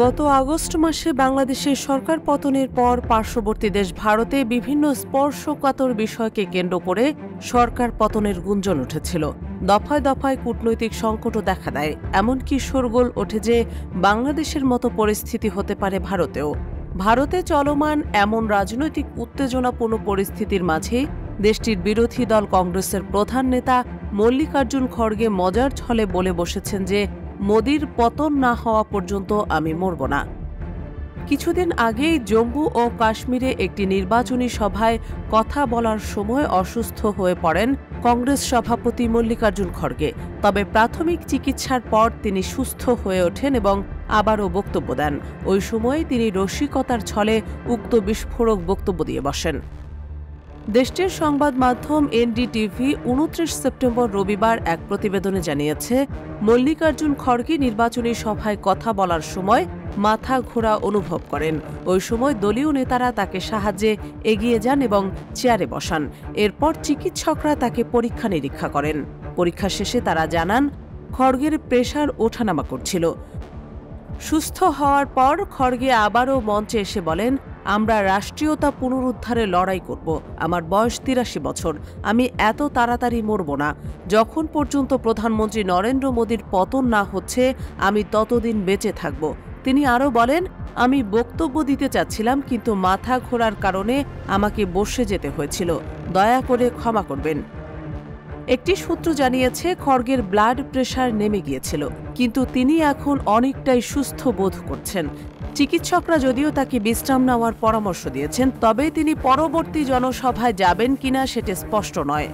গত আগস্ট মাসে বাংলাদেশের সরকার পতনের পর পার্শ্ববর্তী দেশ ভারতে বিভিন্ন স্পর্শকাতর বিষয়কে কেন্দ্র করে সরকার পতনের গুঞ্জন উঠেছিল। দফায় দফায় কূটনৈতিক সংকটও দেখা দেয়, এমনকি শোরগোল ওঠে যে বাংলাদেশের মতো পরিস্থিতি হতে পারে ভারতেও। ভারতে চলমান এমন রাজনৈতিক উত্তেজনাপূর্ণ পরিস্থিতির মাঝে দেশটির বিরোধী দল কংগ্রেসের প্রধান নেতা মল্লিকার্জুন খড়গে মজার ছলে বলে বসেছেন যে মোদির পতন না হওয়া পর্যন্ত আমি মরব না। কিছুদিন আগেই জম্মু ও কাশ্মীরে একটি নির্বাচনী সভায় কথা বলার সময় অসুস্থ হয়ে পড়েন কংগ্রেস সভাপতি মল্লিকার্জুন খড়গে। তবে প্রাথমিক চিকিৎসার পর তিনি সুস্থ হয়ে ওঠেন এবং আবারও বক্তব্য দেন। ওই সময় তিনি রসিকতার ছলে উক্ত বিস্ফোরক বক্তব্য দিয়ে বসেন। দেশটির সংবাদ মাধ্যম এনডিটিভি ২৯ সেপ্টেম্বর রবিবার এক প্রতিবেদনে জানিয়েছে, মল্লিকার্জুন খড়গে নির্বাচনী সভায় কথা বলার সময় মাথা ঘোরা অনুভব করেন। ওই সময় দলীয় নেতারা তাকে সাহায্যে এগিয়ে যান এবং চেয়ারে বসান। এরপর চিকিৎসকরা তাকে পরীক্ষা নিরীক্ষা করেন। পরীক্ষা শেষে তারা জানান খড়গের প্রেশার ওঠানামা করছিল। সুস্থ হওয়ার পর খড়গে আবারও মঞ্চে এসে বলেন, আমরা রাষ্ট্রীয়তা পুনরুদ্ধারে লড়াই করব। আমার বয়স ৮৩ বছর, আমি এত তাড়াতাড়ি মরব না। যখন পর্যন্ত প্রধানমন্ত্রী নরেন্দ্র মোদীর পতন না হচ্ছে আমি ততদিন বেঁচে থাকব। তিনি আরও বলেন, আমি বক্তব্য দিতে চাচ্ছিলাম কিন্তু মাথা ঘোরার কারণে আমাকে বসে যেতে হয়েছিল, দয়া করে ক্ষমা করবেন। একটি সূত্র জানিয়েছে খড়গের ব্লাড প্রেশার নেমে গিয়েছিল, কিন্তু তিনি এখন অনেকটাই সুস্থ বোধ করছেন। চিকিৎসকরা যদিও তাকে বিশ্রাম নেওয়ার পরামর্শ দিয়েছেন, তবে তিনি পরবর্তী জনসভায় যাবেন কিনা সেটা স্পষ্ট নয়।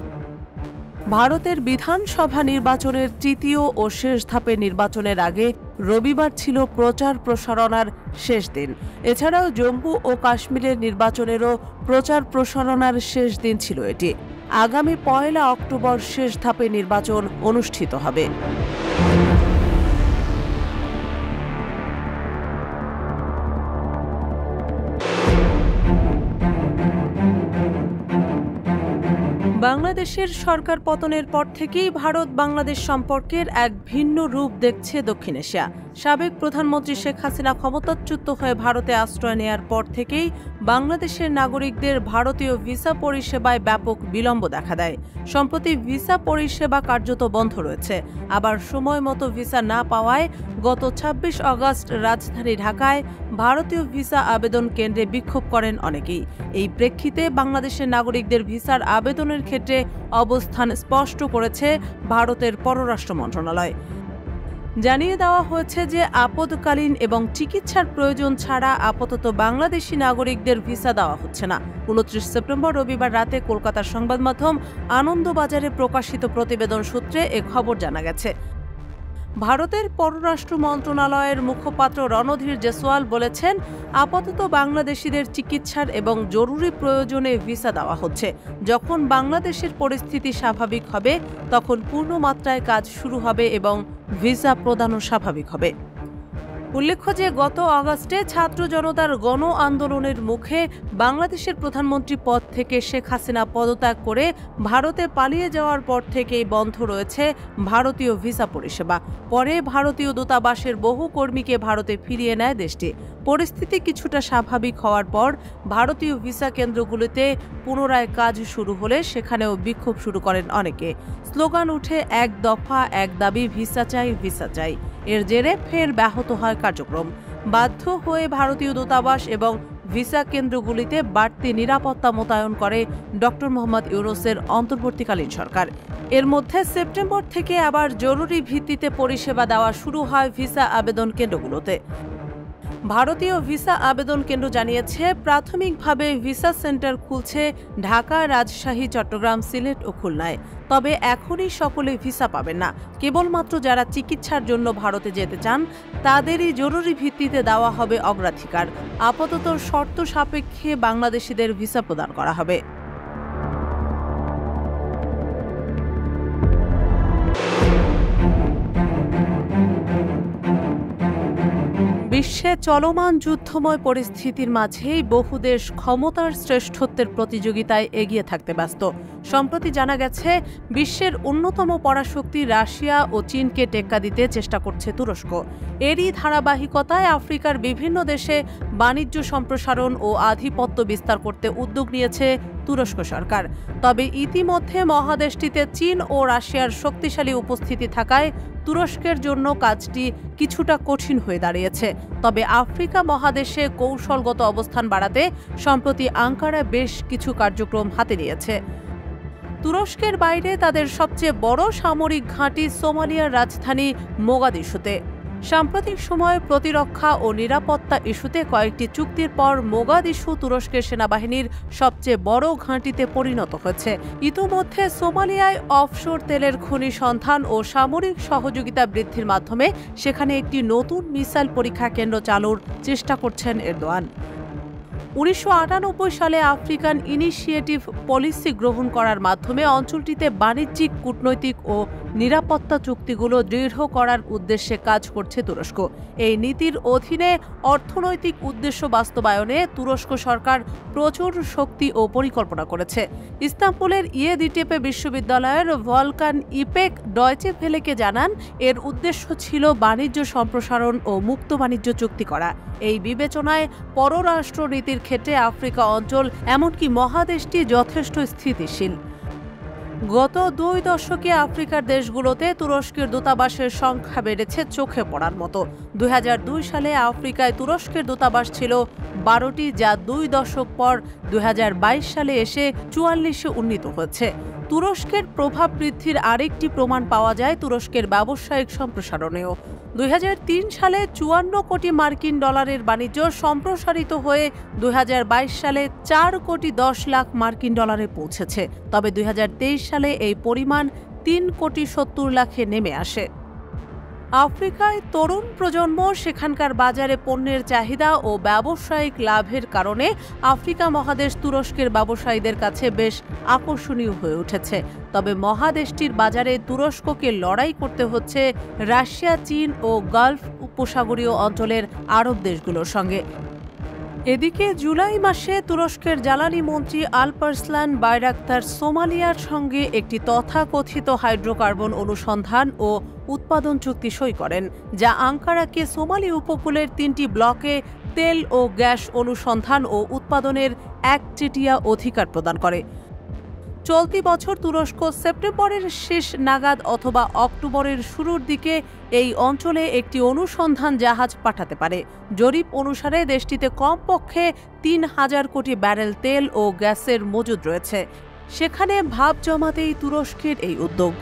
ভারতের বিধানসভা নির্বাচনের তৃতীয় ও শেষ ধাপের নির্বাচনের আগে রবিবার ছিল প্রচার প্রসারণার শেষ দিন। এছাড়াও জম্মু ও কাশ্মীরের নির্বাচনেরও প্রচার প্রসারণার শেষ দিন ছিল এটি। আগামী ১ অক্টোবর শেষ ধাপে নির্বাচন অনুষ্ঠিত হবে। বাংলাদেশের সরকার পতনের পর থেকেই ভারত বাংলাদেশ সম্পর্কের এক ভিন্ন রূপ দেখছে দক্ষিণ এশিয়া। সাবেক প্রধানমন্ত্রী শেখ হাসিনা ক্ষমতাচ্যুত হয়ে ভারতে আশ্রয় নেয়ার পর থেকেই বাংলাদেশের নাগরিকদের ভারতীয় ভিসা পরিষেবায় ব্যাপক বিলম্ব দেখা দেয়। সম্প্রতি ভিসা পরিষেবা কার্যত বন্ধ রয়েছে। আবার সময় মতো ভিসা না পাওয়ায় গত ২৬ আগস্ট রাজধানী ঢাকায় ভারতীয় ভিসা আবেদন কেন্দ্রে বিক্ষোভ করেন অনেকেই। এই প্রেক্ষিতে বাংলাদেশের নাগরিকদের ভিসার আবেদনের ক্ষেত্রে অবস্থান স্পষ্ট করেছে ভারতের পররাষ্ট্র মন্ত্রণালয়। জানিয়ে দেওয়া হয়েছে যে আপদকালীন এবং চিকিৎসার প্রয়োজন ছাড়া আপাতত বাংলাদেশি নাগরিকদের ভিসা দেওয়া হচ্ছে না। ২৯ সেপ্টেম্বর রবিবার রাতে কলকাতার সংবাদ মাধ্যম আনন্দবাজারে প্রকাশিত প্রতিবেদন সূত্রে এ খবর জানা গেছে। ভারতের পররাষ্ট্র মন্ত্রণালয়ের মুখপাত্র রণধীর জেসওয়াল বলেছেন, আপাতত বাংলাদেশিদের চিকিৎসার এবং জরুরি প্রয়োজনে ভিসা দেওয়া হচ্ছে। যখন বাংলাদেশের পরিস্থিতি স্বাভাবিক হবে তখন পূর্ণমাত্রায় কাজ শুরু হবে এবং ভিসা প্রদানও স্বাভাবিক হবে। উল্লেখ্য যে গত আগস্টে ছাত্র জনতার গণ আন্দোলনের মুখে বাংলাদেশের প্রধানমন্ত্রী পদ থেকে শেখ হাসিনা পদত্যাগ করে ভারতে পালিয়ে যাওয়ার পর থেকেই বন্ধ রয়েছে ভারতীয় ভিসা পরিষেবা। পরে ভারতীয় দূতাবাসের বহু কর্মীকে ভারতে ফিরিয়ে নেয় দেশটি। পরিস্থিতি কিছুটা স্বাভাবিক হওয়ার পর ভারতীয় ভিসা কেন্দ্রগুলিতে পুনরায় কাজ শুরু হলে সেখানেও বিক্ষোভ শুরু করেন অনেকে। স্লোগান উঠে, এক দফা এক দাবি, ভিসা চাই ভিসা চাই। এর জেরে ফের ব্যাহত হয় কার্যক্রম। বাধ্য হয়ে ভারতীয় দূতাবাস এবং ভিসা কেন্দ্রগুলিতে বাড়তি নিরাপত্তা মোতায়েন করে ডক্টর মোহাম্মদ ইউনূসের অন্তর্বর্তীকালীন সরকার। এর মধ্যে সেপ্টেম্বর থেকে আবার জরুরি ভিত্তিতে পরিষেবা দেওয়া শুরু হয় ভিসা আবেদন কেন্দ্রগুলোতে। ভারতীয় ভিসা আবেদন কেন্দ্র জানিয়েছে, প্রাথমিকভাবে ভিসা সেন্টার খুলছে ঢাকা, রাজশাহী, চট্টগ্রাম, সিলেট ও খুলনায়। তবে এখনই সকলে ভিসা পাবেন না। কেবলমাত্র যারা চিকিৎসার জন্য ভারতে যেতে চান তাদেরই জরুরি ভিত্তিতে দেওয়া হবে অগ্রাধিকার। আপাতত শর্ত সাপেক্ষে বাংলাদেশিদের ভিসা প্রদান করা হবে। বিশ্বে চলমান যুদ্ধময় পরিস্থিতির মাঝেই বহু দেশ ক্ষমতার শ্রেষ্ঠত্বের প্রতিযোগিতায় এগিয়ে থাকতে ব্যস্ত। সম্প্রতি জানা গেছে, বিশ্বের অন্যতম পরাশক্তি রাশিয়া ও চীনকে টেক্কা দিতে চেষ্টা করছে তুরস্ক। এরই ধারাবাহিকতায় আফ্রিকার বিভিন্ন দেশে বাণিজ্য সম্প্রসারণ ও আধিপত্য বিস্তার করতে উদ্যোগ নিয়েছে তুরস্ক সরকার। তবে ইতিমধ্যে মহাদেশটিতে চীন ও রাশিয়ার শক্তিশালী উপস্থিতি থাকায় তুরস্কের জন্য কাজটি কিছুটা কঠিন হয়ে দাঁড়িয়েছে। তবে আফ্রিকা মহাদেশে কৌশলগত অবস্থান বাড়াতে সম্প্রতি আঙ্কারা বেশ কিছু কার্যক্রম হাতে নিয়েছে। তুরস্কের বাইরে তাদের সবচেয়ে বড় সামরিক ঘাঁটি সোমালিয়ার রাজধানী মোগাদিশুতে। সাম্প্রতিক সময়ে প্রতিরক্ষা ও নিরাপত্তা ইস্যুতে কয়েকটি চুক্তির পর মোগাদিশু তুরস্কের সেনাবাহিনীর সবচেয়ে বড় ঘাঁটিতে পরিণত হয়েছে। ইতোমধ্যে সোমালিয়ায় অফশোর তেলের খনি সন্ধান ও সামরিক সহযোগিতা বৃদ্ধির মাধ্যমে সেখানে একটি নতুন মিসাইল পরীক্ষা কেন্দ্র চালুর চেষ্টা করছেন এরদোয়ান। 1998 সালে আফ্রিকান ইনিশিয়েটিভ পলিসি গ্রহণ করার মাধ্যমে অঞ্চলটিতে বাণিজ্যিক, কূটনৈতিক ও নিরাপত্তা চুক্তিগুলো দৃঢ় করার উদ্দেশ্যে কাজ করছে তুরস্ক। এই নীতির অধীনে অর্থনৈতিক উদ্দেশ্য বাস্তবায়নে তুরস্ক সরকার প্রচুর শক্তি ও পরিকল্পনা করেছে। ইস্তাম্বুলের ইয়েদিটেপে বিশ্ববিদ্যালয়ের ভলকান ইপেক ডয়চে ভেলেকে জানান, এর উদ্দেশ্য ছিল বাণিজ্য সম্প্রসারণ ও মুক্ত বাণিজ্য চুক্তি করা। এই বিবেচনায় পররাষ্ট্র নীতির ক্ষেত্রে আফ্রিকা অঞ্চল, এমনকি মহাদেশটি যথেষ্ট স্থিতিশীল। গত 2 দশকে আফ্রিকার দেশগুলোতে তুরস্কের দূতাবাসের সংখ্যা বেড়েছে চোখে পড়ার মতো। 2002 সালে আফ্রিকায় তুরস্কের দূতাবাস ছিল 12টি, যা 2 দশক পর 2022 সালে এসে 44-এ উন্নীত হয়েছে। তুরস্কের প্রভাব বৃদ্ধির আরেকটি প্রমাণ পাওয়া যায় তুরস্কের ব্যবসায়িক সম্প্রসারণেও। 2003 সালে 54 কোটি মার্কিন ডলারের বাণিজ্য সম্প্রসারিত হয়ে 2022 সালে 4 কোটি 10 লাখ মার্কিন ডলারে পৌঁছেছে। তবে 2023 সালে এই পরিমাণ 3 কোটি 70 লাখে নেমে আসে। আফ্রিকায় তরুণ প্রজন্ম, সেখানকার বাজারে পণ্যের চাহিদা ও ব্যবসায়িক লাভের কারণে আফ্রিকা মহাদেশ তুরস্কের ব্যবসায়ীদের কাছে বেশ আকর্ষণীয় হয়ে উঠেছে। তবে মহাদেশটির বাজারে তুরস্ককে লড়াই করতে হচ্ছে রাশিয়া, চীন ও গালফ উপসাগরীয় অঞ্চলের আরব দেশগুলোর সঙ্গে। এদিকে জুলাই মাসে তুরস্কের জ্বালানি মন্ত্রী আলপারসলান বাইরাক্তার সোমালিয়ার সঙ্গে একটি তথাকথিত হাইড্রোকার্বন অনুসন্ধান ও উৎপাদন চুক্তি সই করেন, যা আঙ্কারাকে সোমালি উপকূলের 3টি ব্লকে তেল ও গ্যাস অনুসন্ধান ও উৎপাদনের 1/3 অধিকার প্রদান করে। চলতি বছর তুরস্ক সেপ্টেম্বরের শেষ নাগাদ অথবা অক্টোবরের শুরুর দিকে এই অঞ্চলে একটি অনুসন্ধান জাহাজ পাঠাতে পারে। জরিপ অনুসারে দেশটিতে কমপক্ষে 3000 কোটি ব্যারেল তেল ও গ্যাসের মজুদ রয়েছে। সেখানে ভাব জমাতেই তুরস্কের এই উদ্যোগ।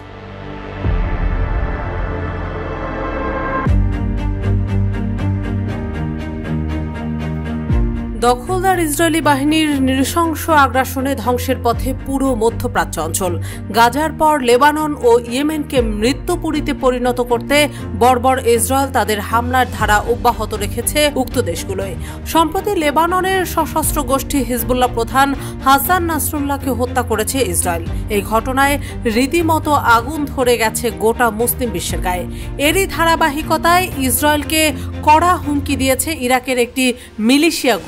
দখলদার ইসরায়েলি বাহিনীর নৃশংস আগ্রাসনে ধ্বংসের পথে পুরো মধ্যপ্রাচ্য অঞ্চল। গাজার পর লেবানন ও ইয়েমেনকে মৃত্যুপুরীতে পরিণত করতে বর্বর ইসরায়েল তাদের হামলার ধারা অব্যাহত রেখেছে উক্ত দেশগুলোয়। সম্প্রতি লেবাননের সশস্ত্র গোষ্ঠী হিজবুল্লাহ প্রধান হাসান নাসরুল্লাহকে হত্যা করেছে ইসরায়েল। এই ঘটনায় রীতিমতো আগুন ধরে গেছে গোটা মুসলিম বিশ্বের গায়ে। এরই ধারাবাহিকতায় ইসরায়েলকে কড়া হুমকি দিয়েছে ইরাকের একটি মিলিশিয়া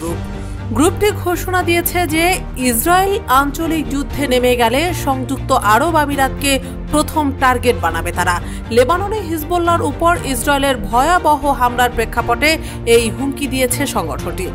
গ্রুপটি ঘোষণা দিয়েছে যে ইসরায়েল আঞ্চলিক যুদ্ধে নেমে গেলে সংযুক্ত আরব আমিরাতকে প্রথম টার্গেট বানাবে তারা। লেবাননে হিজবুল্লাহর উপর ইসরায়েলের ভয়াবহ হামলার প্রেক্ষাপটে এই হুমকি দিয়েছে সংগঠনটি।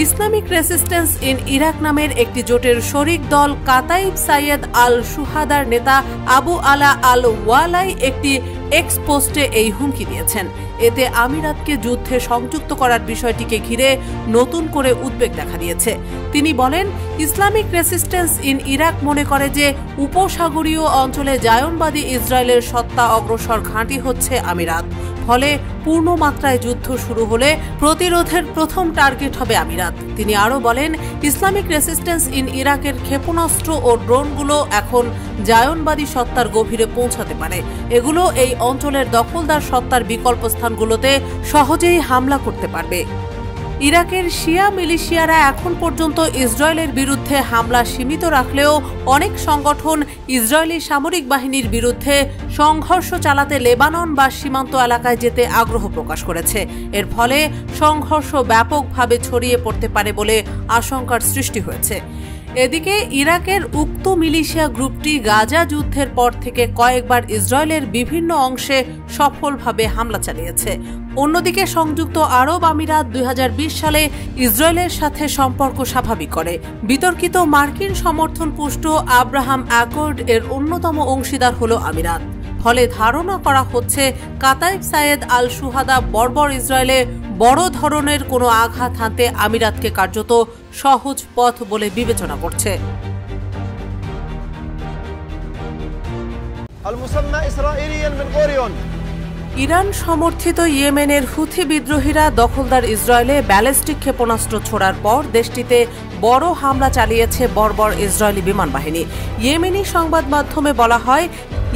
ইসলামিক রেসিস্টেন্স ইন ইরাক নামের একটি জোটের শরিক দল কাতাইব সাইয়েদ আল সুহাদার নেতা আবু আলা আল ওয়ালাই একটি এক্স পোস্টে এই হুমকি দিয়েছেন। এতে আমিরাতকে যুদ্ধে সংযুক্ত করার বিষয়টিকে ঘিরে নতুন করে উদ্বেগ দেখা দিয়েছে। তিনি বলেন, ইসলামিক রেসিস্টেন্স ইন ইরাক মনে করে যে উপসাগরীয় অঞ্চলে জায়নবাদী ইসরায়েলের সত্তা অগ্রসর ঘাঁটি হচ্ছে আমিরাত। ফলে পূর্ণ মাত্রায় যুদ্ধ শুরু হলে প্রতিরোধের প্রথম টার্গেট হবে আমিরাত। তিনি আরও বলেন, ইসলামিক রেসিস্টেন্স ইন ইরাকের ক্ষেপণাস্ত্র ও ড্রোনগুলো এখন জায়নবাদী সত্তার গভীরে পৌঁছাতে পারে। এগুলো এই অঞ্চলের দখলদার সত্তার বিকল্প স্থানগুলোতে সহজেই হামলা করতে পারবে। ইরাকের শিয়া মিলিশিয়ারা এখন পর্যন্ত ইসরায়েলের বিরুদ্ধে হামলা সীমিত রাখলেও অনেক সংগঠন ইসরায়েলি সামরিক বাহিনীর বিরুদ্ধে সংঘর্ষ চালাতে লেবানন বা সীমান্ত এলাকায় যেতে আগ্রহ প্রকাশ করেছে। এর ফলে সংঘর্ষ ব্যাপকভাবে ছড়িয়ে পড়তে পারে বলে আশঙ্কার সৃষ্টি হয়েছে। এদিকে ইরাকের উক্ত মিলিশিয়া গ্রুপটি গাজা যুদ্ধের পর থেকে কয়েকবার ইসরায়েলের বিভিন্ন অংশে সফলভাবে হামলা চালিয়েছে। অন্যদিকে সংযুক্ত আরব আমিরাত 2020 সালে ইসরায়েলের সাথে সম্পর্ক স্বাভাবিক করে। বিতর্কিত মার্কিন সমর্থন পুষ্ট আব্রাহাম অ্যাকর্ড এর অন্যতম অংশীদার হল আমিরাত। ফলে ধারণা করা হচ্ছে কাতাইব সায়েদ আল সুহাদা বর্বর ইসরায়েলে বড় ধরনের কোনো আঘাত হানতে আমিরাতকে কার্যত সহজ পথ বলে বিবেচনা করছে। ইরান সমর্থিত ইয়েমেনের হুথি বিদ্রোহীরা দখলদার ইসরায়েলে ব্যালিস্টিক ক্ষেপণাস্ত্র ছোড়ার পর দেশটিতে বড় হামলা চালিয়েছে বর্বর ইসরায়েলি বিমান বাহিনী। ইয়েমেনি সংবাদ মাধ্যমে বলা হয়,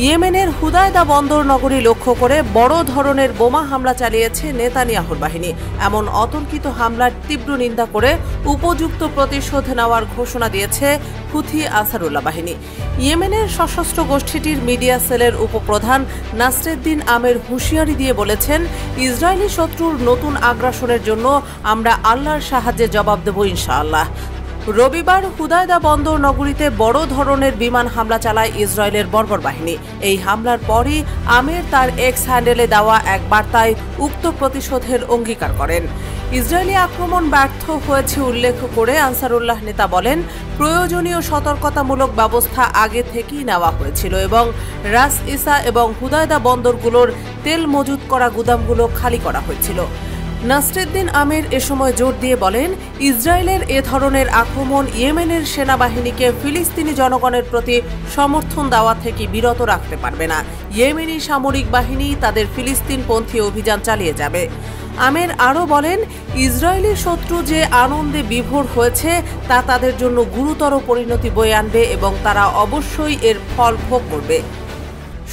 ইয়েমেনের হুদায়দা বন্দর নগরী লক্ষ্য করে বড় ধরনের বোমা হামলা চালিয়েছে নেতানিয়াহুর বাহিনী। এমন অতর্কিত হামলার তীব্র নিন্দা করে উপযুক্ত প্রতিশোধ নেওয়ার ঘোষণা দিয়েছে হুথি আনসারুল্লাহ বাহিনী। ইয়েমেনের সশস্ত্র গোষ্ঠীটির মিডিয়া সেলের উপপ্রধান নাসরুদ্দিন আমের হুঁশিয়ারি দিয়ে বলেছেন, ইসরায়েলি শত্রুর নতুন আগ্রাসনের জন্য আমরা আল্লাহর সাহায্যে জবাব দেব ইনশাআল্লাহ। রবিবার হুদায়দা বন্দর নগরীতে বড় ধরনের বিমান হামলা চালায় ইসরায়েলের বর্বর বাহিনী। এই হামলার পরই আমের তার এক্স হ্যান্ডেলে দেওয়া এক বার্তায় উক্ত প্রতিশোধের অঙ্গীকার করেন। ইসরায়েলি আক্রমণ ব্যর্থ হয়েছে উল্লেখ করে আনসারুল্লাহ নেতা বলেন, প্রয়োজনীয় সতর্কতামূলক ব্যবস্থা আগে থেকেই নেওয়া হয়েছিল এবং রাস ইসা এবং হুদায়দা বন্দরগুলোর তেল মজুত করা গুদামগুলো খালি করা হয়েছিল। নাসরুদ্দিন আমের এ সময় জোর দিয়ে বলেন, ইসরায়েলের এ ধরনের আক্রমণ ইয়েমেনের সেনাবাহিনীকে ফিলিস্তিনি জনগণের প্রতি সমর্থন দেওয়া থেকে বিরত রাখতে পারবে না। ইয়েমেনি সামরিক বাহিনী তাদের ফিলিস্তিনপন্থী অভিযান চালিয়ে যাবে। আমের আরও বলেন, ইসরায়েলি শত্রু যে আনন্দে বিভোর হয়েছে তা তাদের জন্য গুরুতর পরিণতি বয়ে আনবে এবং তারা অবশ্যই এর ফল ভোগ করবে।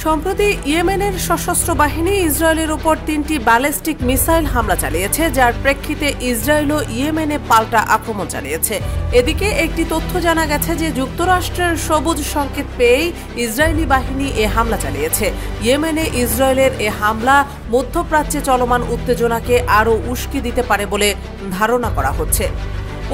সম্প্রতি ইয়েমেনের সশস্ত্র বাহিনী ইসরায়েলের উপর 3টি ব্যালিস্টিক মিসাইল হামলা চালিয়েছে, যার প্রেক্ষিতে ইসরায়েলও ইয়েমেনে পাল্টা আক্রমণ চালিয়েছে। এদিকে একটি তথ্য জানা গেছে যে যুক্তরাষ্ট্রের সবুজ সংকেত পেয়েই ইসরায়েলি বাহিনী এ হামলা চালিয়েছে। ইয়েমেনে ইসরায়েলের এ হামলা মধ্যপ্রাচ্যে চলমান উত্তেজনাকে আরও উস্কে দিতে পারে বলে ধারণা করা হচ্ছে।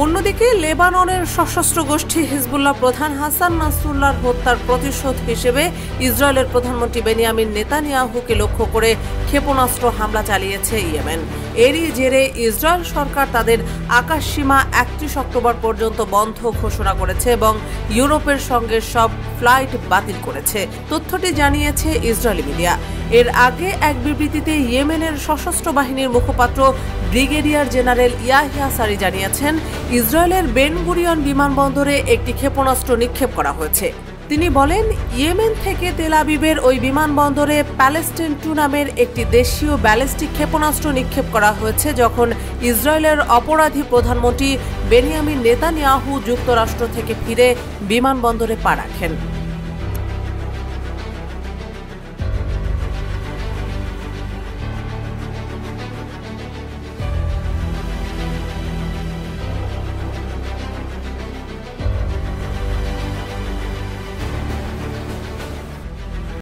অন্যদিকে লেবাননের সশস্ত্র গোষ্ঠী হিজবুল্লাহ প্রধান হাসান নাসরুল্লাহর হত্যার প্রতিশোধ হিসেবে ইসরায়েলের প্রধানমন্ত্রী বেনিয়ামিন নেতানিয়াহুকে লক্ষ্য করে ক্ষেপণাস্ত্র হামলা চালিয়েছে ইয়েমেন। এরই জেরে ইসরায়েল সরকার তাদের আকাশসীমা 31 অক্টোবর পর্যন্ত বন্ধ ঘোষণা করেছে এবং ইউরোপের সঙ্গে সব ফ্লাইট বাতিল করেছে। তথ্যটি জানিয়েছে ইসরায়েলি মিডিয়া। এর আগে এক বিবৃতিতে ইয়েমেনের সশস্ত্র বাহিনীর মুখপাত্র ব্রিগেডিয়ার জেনারেল ইয়াহিয়া সারি জানিয়েছেন, ইসরায়েলের বেন গুরিয়ন বিমানবন্দরে একটি ক্ষেপণাস্ত্র নিক্ষেপ করা হয়েছে। তিনি বলেন, ইয়েমেন থেকে তেল আবিবের ওই বিমানবন্দরে প্যালেস্টাইন 2 নামের একটি দেশীয় ব্যালিস্টিক ক্ষেপণাস্ত্র নিক্ষেপ করা হয়েছে যখন ইসরায়েলের অপরাধী প্রধানমন্ত্রী বেনিয়ামিন নেতানিয়াহু যুক্তরাষ্ট্র থেকে ফিরে বিমানবন্দরে পা রাখেন।